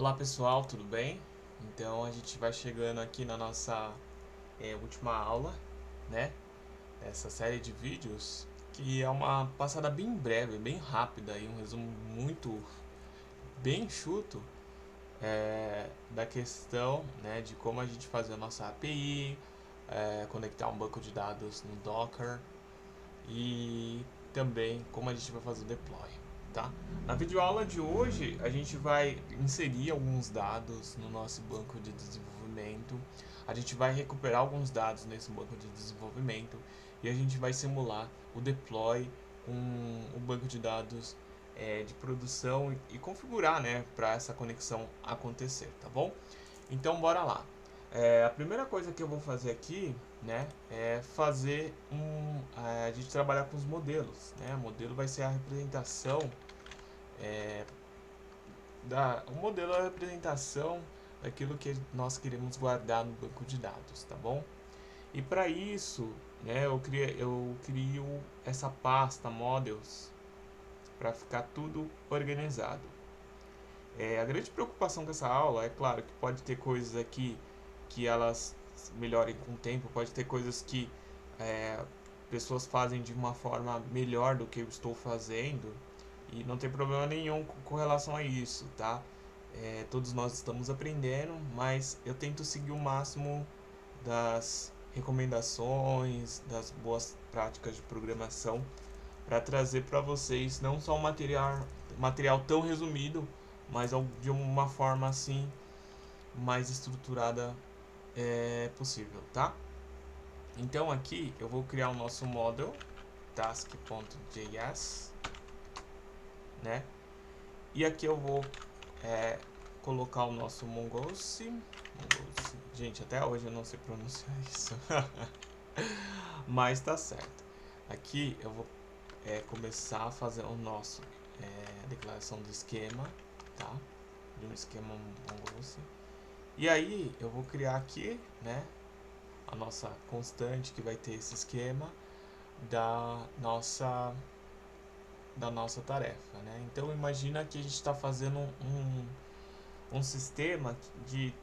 Olá pessoal, tudo bem? Então a gente vai chegando aqui na nossa última aula, né? Essa série de vídeos que é uma passada bem breve, bem rápida e um resumo muito bem enxuto da questão, né, de como a gente fazer a nossa API, conectar um banco de dados no Docker e também como a gente vai fazer o deploy, tá? Na videoaula de hoje a gente vai inserir alguns dados no nosso banco de desenvolvimento, a gente vai recuperar alguns dados nesse banco de desenvolvimento e a gente vai simular o deploy com o banco de dados de produção e configurar, né, para essa conexão acontecer, tá bom? Então bora lá. A primeira coisa que eu vou fazer aqui, né, é fazer a gente trabalhar com os modelos, né? O modelo vai ser a representação o modelo é a representação daquilo que nós queremos guardar no banco de dados, tá bom? E para isso, né, eu crio essa pasta models para ficar tudo organizado. A grande preocupação com essa aula é claro que pode ter coisas aqui que elas melhorem com o tempo, pode ter coisas que é, pessoas fazem de uma forma melhor do que eu estou fazendo e não tem problema nenhum com relação a isso, tá? Todos nós estamos aprendendo, mas eu tento seguir o máximo das recomendações, das boas práticas de programação para trazer para vocês não só um material tão resumido, mas de uma forma assim mais estruturada possível, tá? Então aqui eu vou criar o nosso model task.js, né? E aqui eu vou colocar o nosso Mongoose. Gente, até hoje eu não sei pronunciar isso, mas tá certo. Aqui eu vou começar a fazer o nosso declaração do esquema, tá? De um esquema Mongoose. E aí eu vou criar aqui, né, a nossa constante que vai ter esse esquema da nossa tarefa, né? Então imagina que a gente está fazendo um sistema de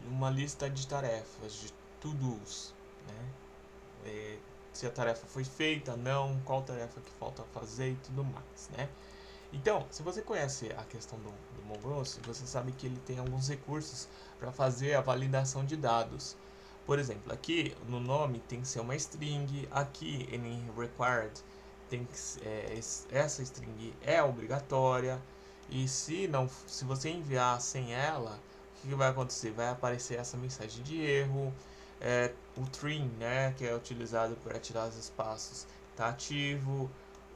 uma lista de tarefas, de to-dos, né? Se a tarefa foi feita, não, qual tarefa que falta fazer e tudo mais, né? Então, se você conhece a questão do Mongoose, você sabe que ele tem alguns recursos para fazer a validação de dados. Por exemplo, aqui no nome tem que ser uma string, aqui em required tem que, essa string é obrigatória e se você enviar sem ela, o que vai acontecer? Vai aparecer essa mensagem de erro. O trim, né, que é utilizado para tirar os espaços, está ativo.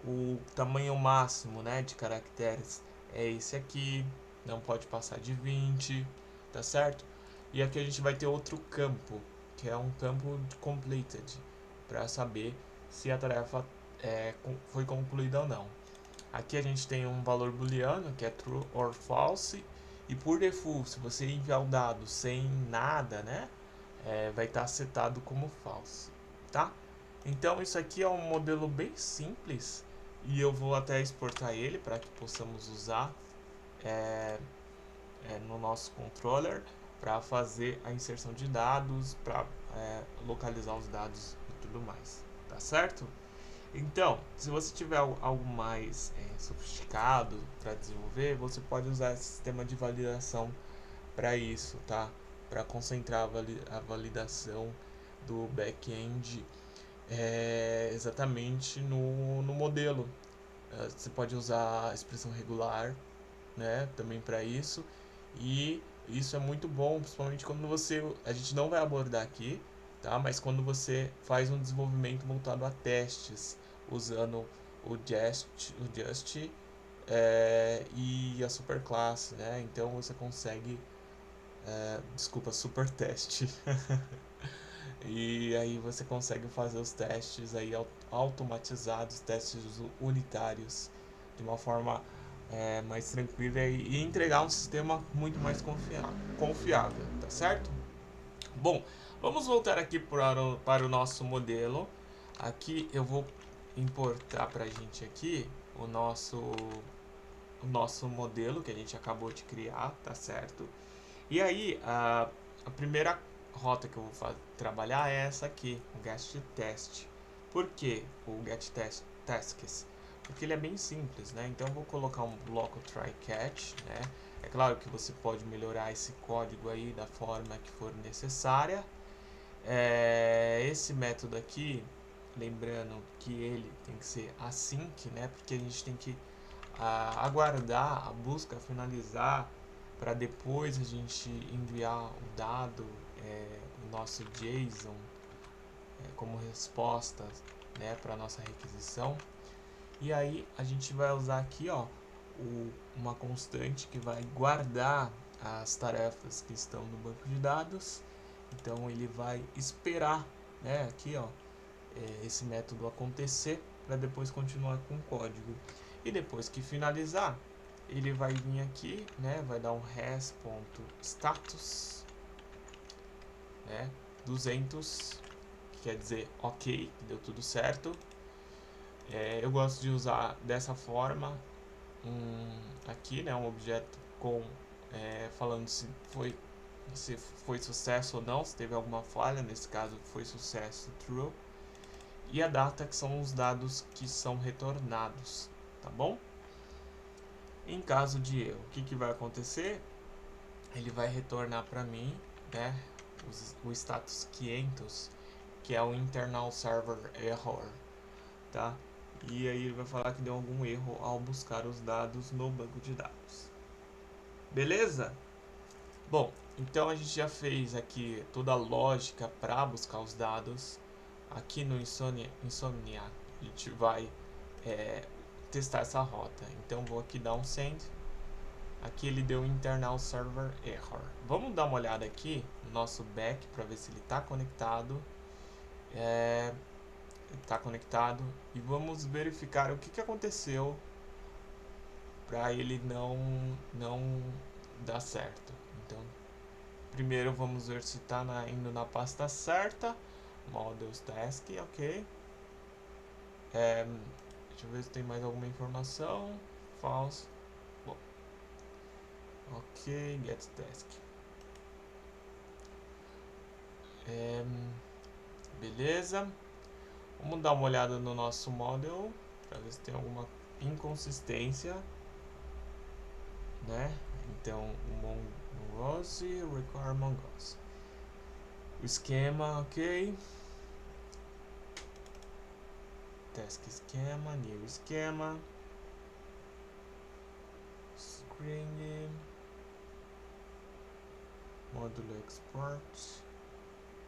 O tamanho máximo, né, de caracteres é esse aqui, não pode passar de 20, tá certo? E aqui a gente vai ter outro campo, que é um campo de completed, para saber se a tarefa foi concluída ou não. Aqui a gente tem um valor booleano, que é true or false, e por default, se você enviar o dado sem nada, né, vai estar setado como false, tá? Então isso aqui é um modelo bem simples e eu vou até exportar ele para que possamos usar no nosso controller para fazer a inserção de dados, para localizar os dados e tudo mais, tá certo? Então, se você tiver algo mais sofisticado para desenvolver, você pode usar esse sistema de validação para isso, tá? Para concentrar a validação do back-end exatamente no modelo. Você pode usar a expressão regular, né, também para isso. E isso é muito bom, principalmente quando a gente não vai abordar aqui, tá? Mas quando você faz um desenvolvimento voltado a testes, usando o Just e a superclasse, né? Então você consegue, desculpa, super teste. E aí você consegue fazer os testes aí automatizados, testes unitários, de uma forma mais tranquila e entregar um sistema muito mais confiável, tá certo? Bom, vamos voltar aqui para o nosso modelo. Aqui eu vou importar para a gente aqui o nosso o nosso modelo que a gente acabou de criar, tá certo? E aí, a primeira rota que eu vou trabalhar é essa aqui, o getTest. Por que o getTasks? Porque ele é bem simples, né? Então eu vou colocar um bloco try-catch, né? É claro que você pode melhorar esse código aí da forma que for necessária. Esse método aqui, lembrando que ele tem que ser async, né? Porque a gente tem que aguardar a busca finalizar para depois a gente enviar o dado, o nosso JSON, como resposta, né, para nossa requisição. E aí a gente vai usar aqui, ó, uma constante que vai guardar as tarefas que estão no banco de dados. Então ele vai esperar, né, aqui, ó, esse método acontecer para depois continuar com o código. E depois que finalizar, ele vai vir aqui, né, vai dar um res.status, né, 200, que quer dizer ok, deu tudo certo. Eu gosto de usar dessa forma aqui, né, um objeto com falando se foi sucesso ou não, se teve alguma falha, nesse caso foi sucesso, true, e a data, que são os dados que são retornados, tá bom? Em caso de erro, o que vai acontecer? Ele vai retornar para mim, né, o status 500, que é o internal server error, tá? E aí ele vai falar que deu algum erro ao buscar os dados no banco de dados. Beleza? Bom, então a gente já fez aqui toda a lógica para buscar os dados. Aqui no Insomnia a gente vai testar essa rota. Então vou aqui dar um send. Aqui ele deu internal server error. Vamos dar uma olhada aqui no nosso back para ver se ele está conectado. Está conectado, e vamos verificar o que aconteceu para ele não dar certo. Então, primeiro vamos ver se está indo na pasta certa. Models task, ok. Deixa eu ver se tem mais alguma informação. False. Bom. Ok, get task. Beleza. Vamos dar uma olhada no nosso model para ver se tem alguma inconsistência, né? Então, Mongoose require Mongoose. O esquema, ok. Task esquema, new esquema. String. Módulo export.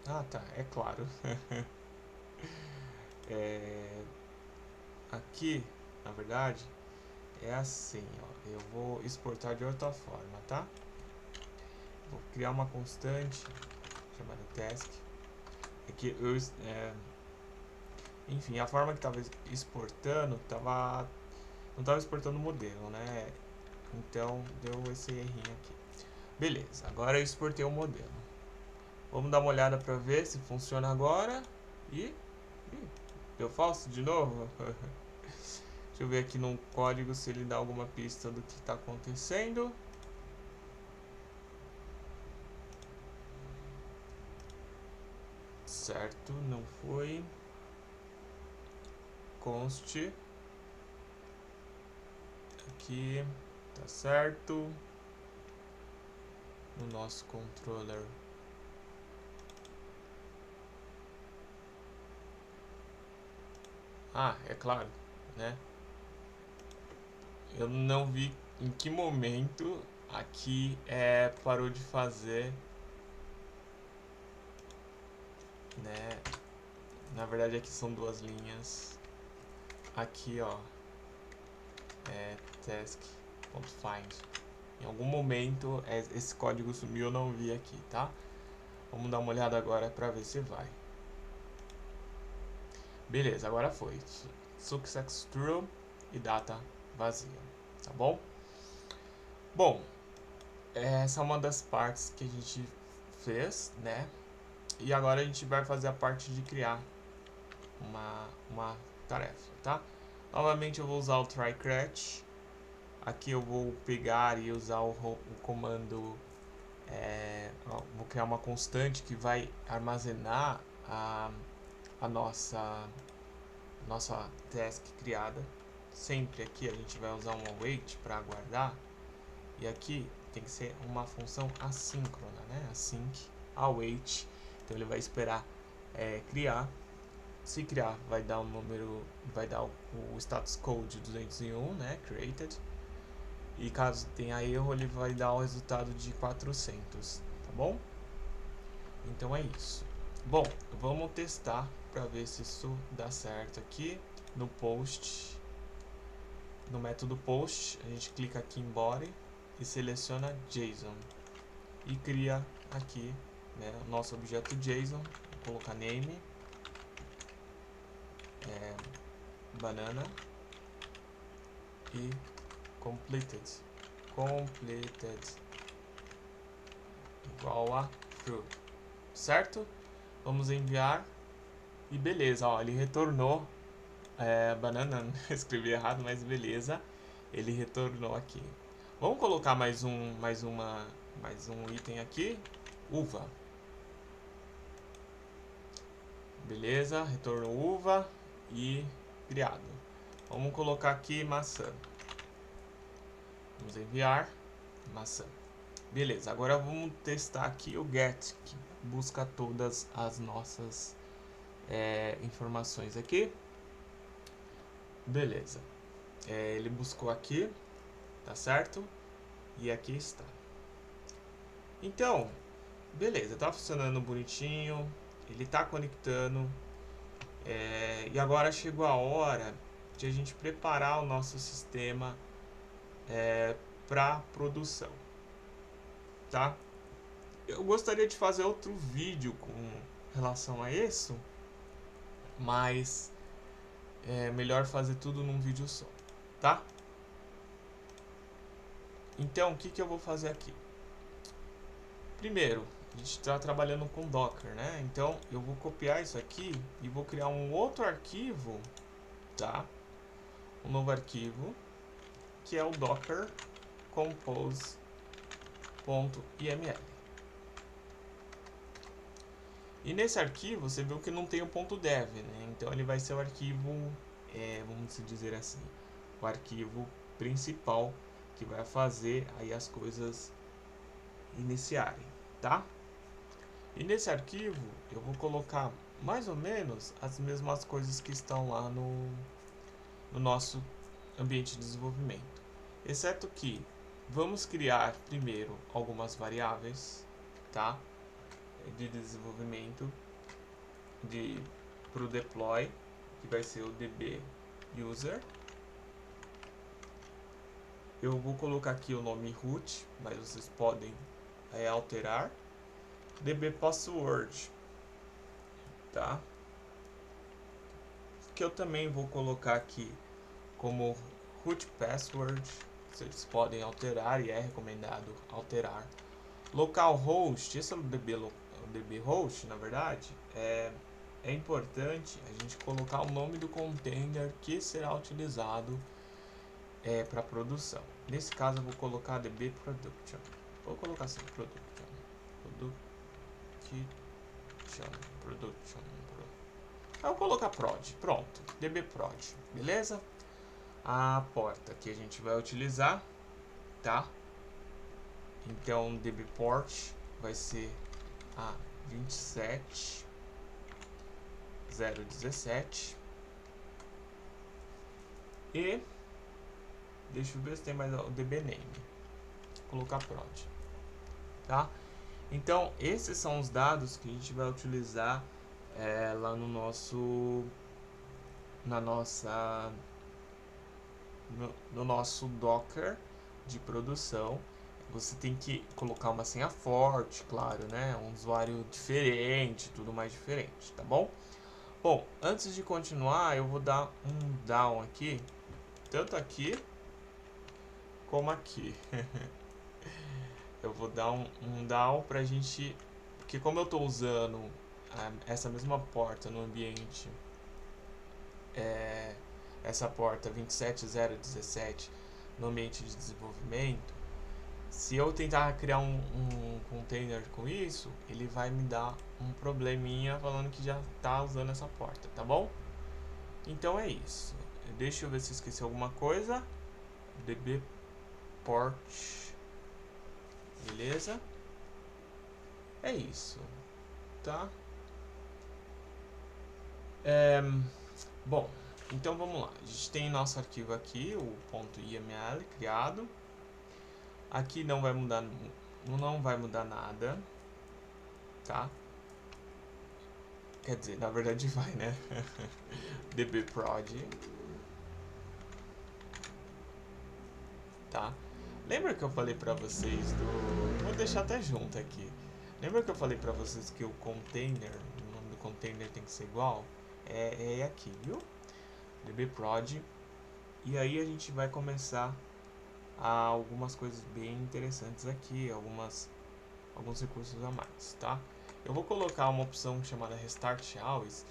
Ah, tá, é claro. Aqui, na verdade, é assim, ó. Eu vou exportar de outra forma, tá? Vou criar uma constante chamada task. Aqui enfim, a forma que estava exportando não estava exportando o modelo, né? Então deu esse errinho aqui. Beleza, agora eu exportei o modelo. Vamos dar uma olhada para ver se funciona agora. E deu falso de novo. Deixa eu ver aqui no código se ele dá alguma pista do que está acontecendo. Certo, não foi. Const. Aqui, tá certo. No nosso controller. Ah, é claro, né? Eu não vi em que momento aqui parou de fazer, né? Na verdade aqui são duas linhas. Aqui, ó, task.find. Em algum momento esse código sumiu, eu não vi aqui, tá? Vamos dar uma olhada agora para ver se vai. Beleza, agora foi. Success true e data vazia, tá bom? Bom, essa é uma das partes que a gente fez, né? E agora a gente vai fazer a parte de criar uma tarefa, tá? Novamente eu vou usar o try-catch. Aqui eu vou pegar e usar o comando, vou criar uma constante que vai armazenar a nossa task criada. Sempre aqui a gente vai usar um await para aguardar. E aqui tem que ser uma função assíncrona, né? Async await. Então ele vai esperar criar. Se criar, vai dar o número, vai dar o status code 201, né? Created. E caso tenha erro, ele vai dar o resultado de 400, tá bom? Então é isso. Bom, vamos testar para ver se isso dá certo aqui no post. No método post, a gente clica aqui em body e seleciona JSON e cria aqui, né, o nosso objeto JSON. Vou colocar name, banana e completed igual a true, certo? Vamos enviar e beleza, ó, ele retornou banana, escrevi errado, mas beleza, ele retornou aqui. Vamos colocar mais um item aqui, uva. Beleza, retornou uva e criado. Vamos colocar aqui maçã. Vamos enviar maçã. Beleza, agora vamos testar aqui o get, que busca todas as nossas informações aqui. Beleza, ele buscou aqui, tá certo? E aqui está. Então, beleza, tá funcionando bonitinho, ele tá conectando. E agora chegou a hora de a gente preparar o nosso sistema para produção, tá? Eu gostaria de fazer outro vídeo com relação a isso, mas é melhor fazer tudo num vídeo só, tá? Então, o que eu vou fazer aqui? Primeiro, a gente está trabalhando com Docker, né? Então, eu vou copiar isso aqui e vou criar um outro arquivo, tá? Um novo arquivo, que é o docker compose.iml. E nesse arquivo, você viu que não tem o .dev, né? Então, ele vai ser o arquivo, vamos dizer assim, o arquivo principal que vai fazer aí as coisas iniciarem, tá? E nesse arquivo eu vou colocar mais ou menos as mesmas coisas que estão lá no nosso ambiente de desenvolvimento, exceto que vamos criar primeiro algumas variáveis, tá? De desenvolvimento pro deploy, que vai ser o db user. Eu vou colocar aqui o nome root, mas vocês podem alterar. db password, tá? Que eu também vou colocar aqui como root password, vocês podem alterar e é recomendado alterar. Localhost, esse é o DB host, na verdade, é importante a gente colocar o nome do container que será utilizado para produção. Nesse caso eu vou colocar db production. Vou colocar assim, production. Eu vou colocar prod, pronto, db prod, beleza? A porta que a gente vai utilizar, tá? Então db port vai ser a 27017 e deixa eu ver se tem mais o db name. Vou colocar prod, tá? Então esses são os dados que a gente vai utilizar lá no nosso no nosso Docker de produção. Você tem que colocar uma senha forte, claro, né? Um usuário diferente, tudo mais diferente, tá bom? Bom, antes de continuar, eu vou dar um down aqui, tanto aqui como aqui. Eu vou dar um down pra gente, porque como eu tô usando essa mesma porta no ambiente, essa porta 27017 no ambiente de desenvolvimento, se eu tentar criar um container com isso, ele vai me dar um probleminha falando que já está usando essa porta, tá bom? Então é isso. Deixa eu ver se eu esqueci alguma coisa. dbport, beleza? É isso, tá? Bom, então vamos lá. A gente tem nosso arquivo aqui, o .iml criado. Aqui não vai mudar nada, tá? Quer dizer, na verdade vai, né? dbprod, tá? Lembra que eu falei pra vocês do... Vou deixar até junto aqui. Lembra que eu falei pra vocês que o container, o nome do container tem que ser igual? É aqui, viu? dbprod. E aí a gente vai começar a algumas coisas bem interessantes aqui, alguns recursos a mais, tá? Eu vou colocar uma opção chamada Restart Always,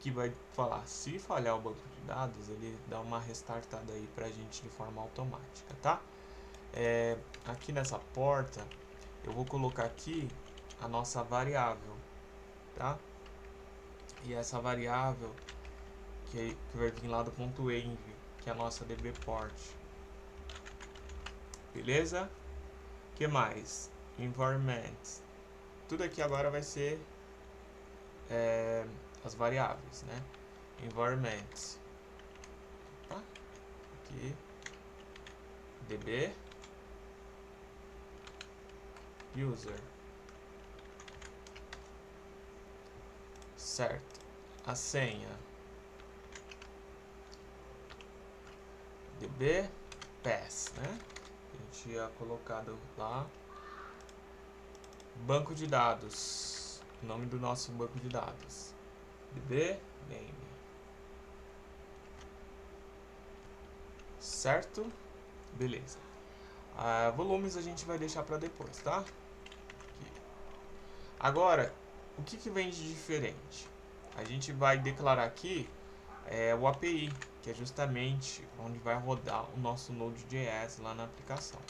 que vai falar, se falhar o banco de dados, ele dá uma restartada aí pra gente de forma automática, tá? Aqui nessa porta, eu vou colocar aqui a nossa variável, tá? E essa variável que vai vir lá do .env, que é a nossa dbport. Beleza? Que mais? Environment. Tudo aqui agora vai ser as variáveis, né? Environment. Opa, aqui. db user. Certo. A senha. db pass, né? A gente tinha colocado lá. Banco de dados. O nome do nosso banco de dados. db name. Certo? Beleza. Volumes a gente vai deixar para depois, tá? Aqui. Agora, o que vem de diferente? A gente vai declarar aqui o API, que é justamente onde vai rodar o nosso Node.js lá na aplicação,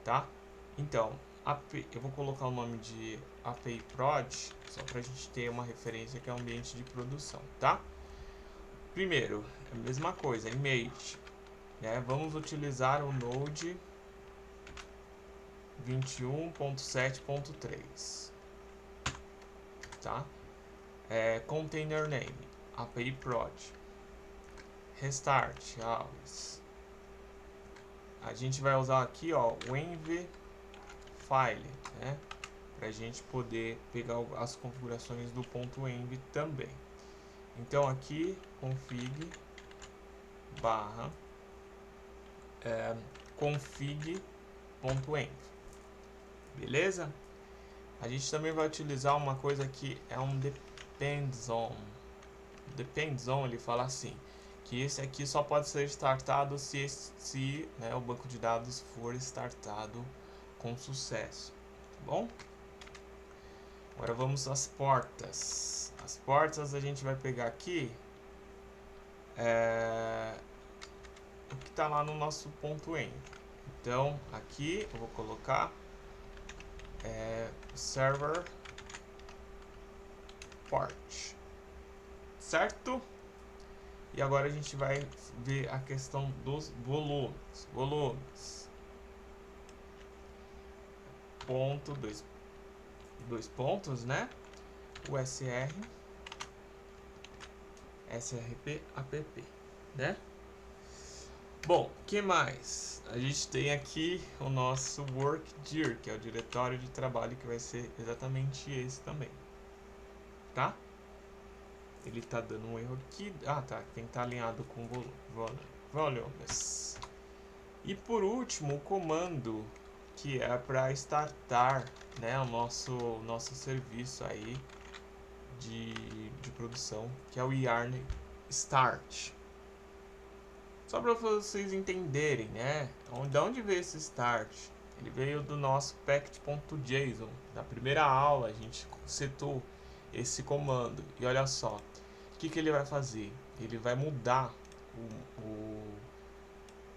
tá? Então, eu vou colocar o nome de API prod, só para a gente ter uma referência que é o ambiente de produção, tá? Primeiro, a mesma coisa, image, né? Vamos utilizar o Node 21.7.3, tá? Container name, API prod, restart always. A gente vai usar aqui, ó, o env file, né? Pra gente poder pegar as configurações do .env também. Então aqui config barra config.env, beleza? A gente também vai utilizar uma coisa que é um depends on. Depends on, ele fala assim, que esse aqui só pode ser startado se né, o banco de dados for startado com sucesso, tá bom? Agora vamos às portas. As portas a gente vai pegar aqui o que está lá no nosso .env. Então aqui eu vou colocar server port, certo? E agora a gente vai ver a questão dos volumes. Ponto, dois pontos, né? USR srp app, né? Bom, que mais? A gente tem aqui o nosso workdir, que é o diretório de trabalho, que vai ser exatamente esse também, tá? Ele tá dando um erro aqui. Ah, tá. Tem que estar alinhado com volumes. E por último, o comando que é para startar, né, o nosso serviço aí de produção, que é o yarn start. Só para vocês entenderem, né, de onde veio esse start. Ele veio do nosso packet.json. Na primeira aula a gente setou esse comando. E olha só, o que ele vai fazer? Ele vai mudar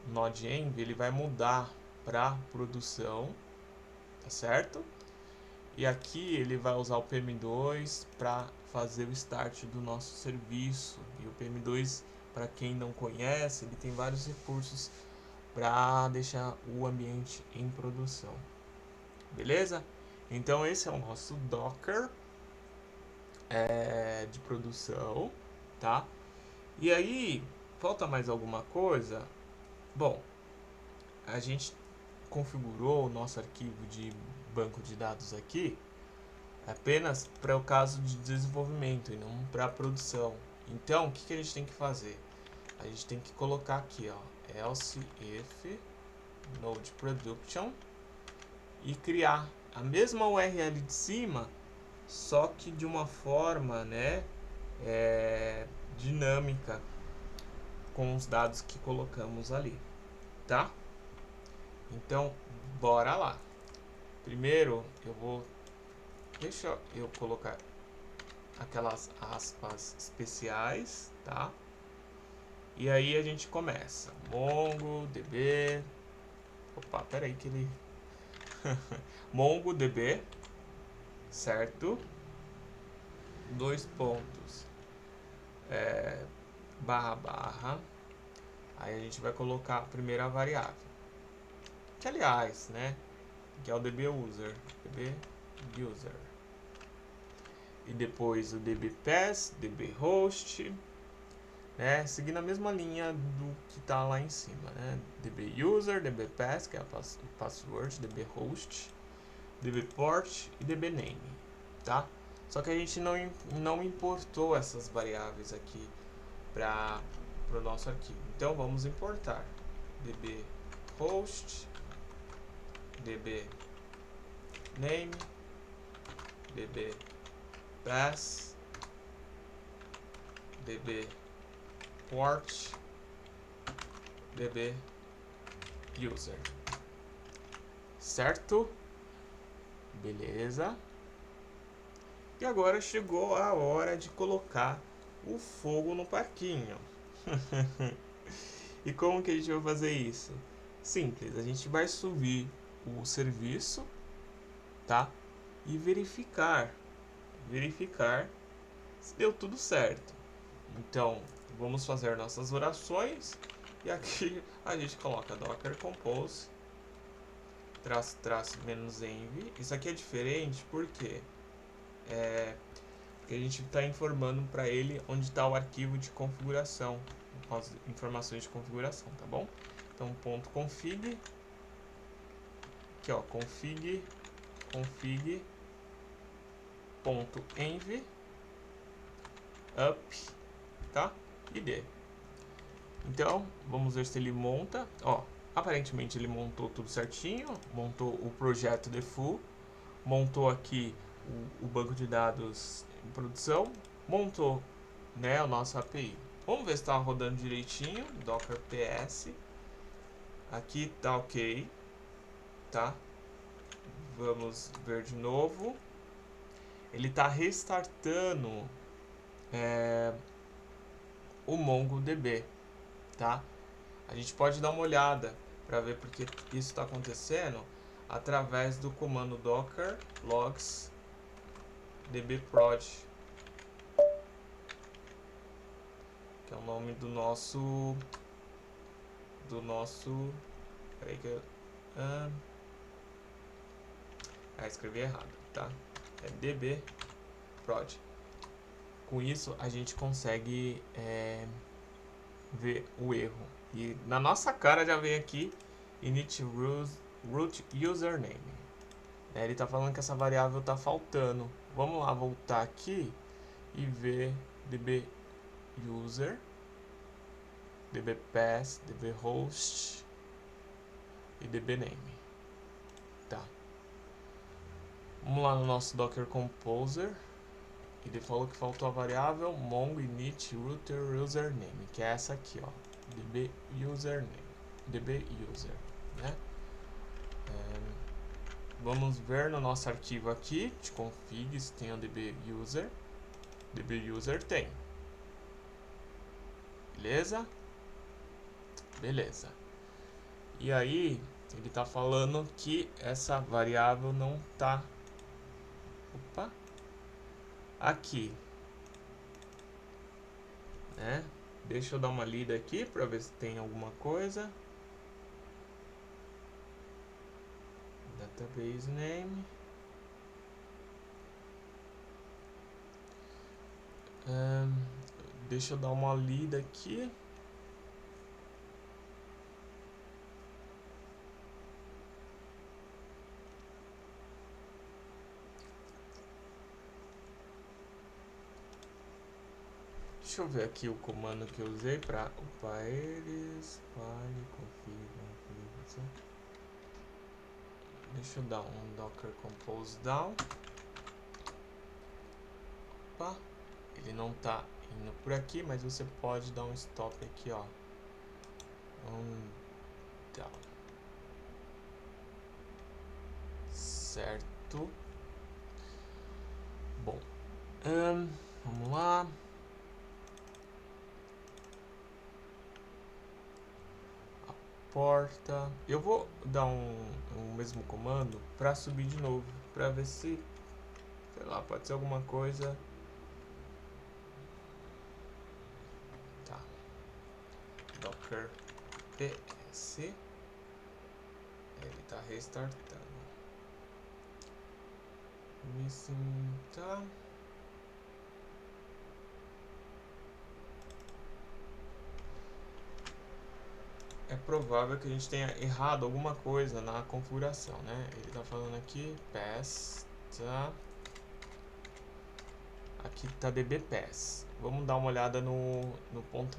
node env, ele vai mudar para produção, tá certo? E aqui ele vai usar o PM2 para fazer o start do nosso serviço. E o PM2, para quem não conhece, ele tem vários recursos para deixar o ambiente em produção. Beleza? Então esse é o nosso Docker de produção, tá? E aí, falta mais alguma coisa? Bom, a gente configurou o nosso arquivo de banco de dados aqui apenas para o caso de desenvolvimento e não para produção. Então, o que a gente tem que fazer? A gente tem que colocar aqui, ó, else if node production e criar a mesma URL de cima, só que de uma forma, né, dinâmica com os dados que colocamos ali, tá? Então, bora lá. Primeiro, deixa eu colocar aquelas aspas especiais, tá? E aí a gente começa. MongoDB. Opa, peraí que ele... MongoDB, certo? 2 pontos. //. Aí a gente vai colocar a primeira variável. Que aliás, né? Que é o dbuser. dbuser. E depois o dbpass, dbhost, né? Seguindo a mesma linha do que tá lá em cima, né? dbuser, dbpass, que é o password, dbhost, dbport e dbname, tá? Só que a gente não importou essas variáveis aqui para o nosso arquivo. Então vamos importar dbhost, dbname, dbpass, dbport, dbuser. Certo? Beleza. E agora chegou a hora de colocar o fogo no parquinho. E como que a gente vai fazer isso? Simples, a gente vai subir o serviço, tá? E verificar se deu tudo certo. Então, vamos fazer nossas orações e aqui a gente coloca docker compose -env. Isso aqui é diferente porque a gente está informando para ele onde está o arquivo de configuração, com as informações de configuração, tá bom? Então, ponto .config, aqui ó, config ponto env up, tá? ID. Então, vamos ver se ele monta, ó, aparentemente ele montou tudo certinho, montou o projeto default, montou aqui o banco de dados em produção, montou, né, a nossa API. Vamos ver se está rodando direitinho, docker ps, aqui tá ok, tá? Vamos ver de novo, ele está restartando o MongoDB, tá? A gente pode dar uma olhada para ver porque isso está acontecendo através do comando docker logs dbprod, que é o nome do nosso peraí que eu escrevi errado, tá? É dbprod. Com isso a gente consegue ver o erro. E na nossa cara já vem aqui init root username. Ele está falando que essa variável está faltando. Vamos lá voltar aqui e ver dbuser, dbpass, dbhost e dbname. Tá. Vamos lá no nosso Docker Composer. Ele falou que faltou a variável mongo init router username, que é essa aqui, ó, dbusername, dbuser, né? Vamos ver no nosso arquivo aqui de config se tem o dbuser. Dbuser tem. Beleza? Beleza. E aí ele está falando que essa variável não está aqui, né? Deixa eu dar uma lida aqui para ver se tem alguma coisa. Database name. Deixa eu dar uma lida aqui. Deixa eu ver aqui o comando que eu usei para upar eles. Deixa eu dar um docker compose down. Opa, ele não tá indo por aqui, mas você pode dar um stop aqui, ó. Down. Certo. Bom, vamos lá. Porta. Eu vou dar um mesmo comando para subir de novo, para ver se, sei lá, pode ser alguma coisa. Tá. Docker ps. Ele tá restartando. Missing, tá. É provável que a gente tenha errado alguma coisa na configuração, né? Ele tá falando aqui pass, tá? Aqui tá dbpass. Vamos dar uma olhada no ponto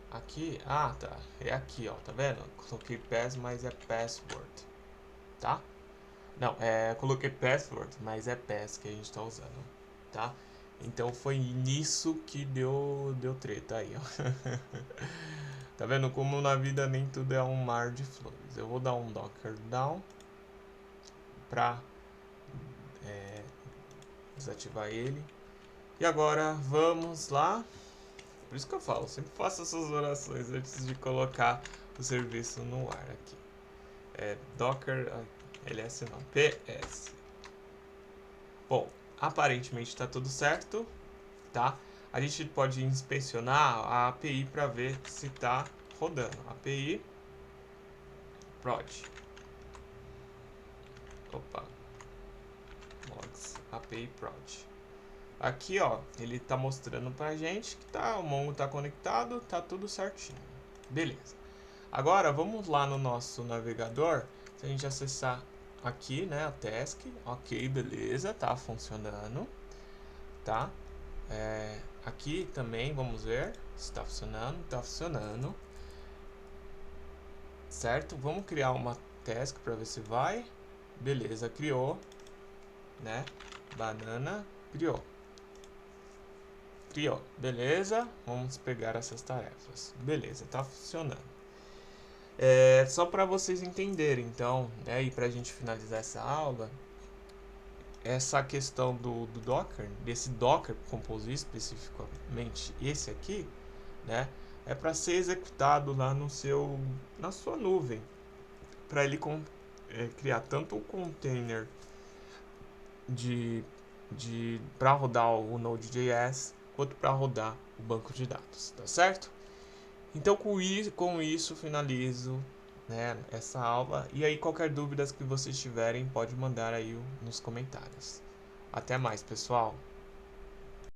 aqui. Ah, tá. É aqui, ó. Tá vendo? Coloquei pass, mas é password, tá? Não, coloquei password, mas é pass que a gente tá usando, tá? Então foi nisso que deu treta aí, ó. Tá vendo como na vida nem tudo é um mar de flores. Eu vou dar um docker down pra desativar ele. E agora vamos lá. Por isso que eu falo, sempre faço essas orações antes de colocar o serviço no ar aqui. Docker ls não, ps. Bom, aparentemente está tudo certo, tá? A gente pode inspecionar a API para ver se está rodando. API prod. Opa. Logs API prod. Aqui, ó, ele tá mostrando pra gente que o Mongo tá conectado, tá tudo certinho. Beleza. Agora, vamos lá no nosso navegador. Se a gente acessar aqui, né, a task, ok, beleza, tá funcionando, tá? Aqui também, vamos ver se tá funcionando, certo? Vamos criar uma task para ver se vai. Beleza, criou, né? Banana, criou, beleza? Vamos pegar essas tarefas. Beleza, tá funcionando. Só para vocês entenderem, então, né, e para a gente finalizar essa aula, essa questão do Docker, desse Docker Compose especificamente, esse aqui, né, é para ser executado lá na sua nuvem, para ele criar tanto o container para rodar o Node.js quanto para rodar o banco de dados, tá certo? Então com isso finalizo, né, essa aula. E aí qualquer dúvidas que vocês tiverem pode mandar aí nos comentários. Até mais, pessoal!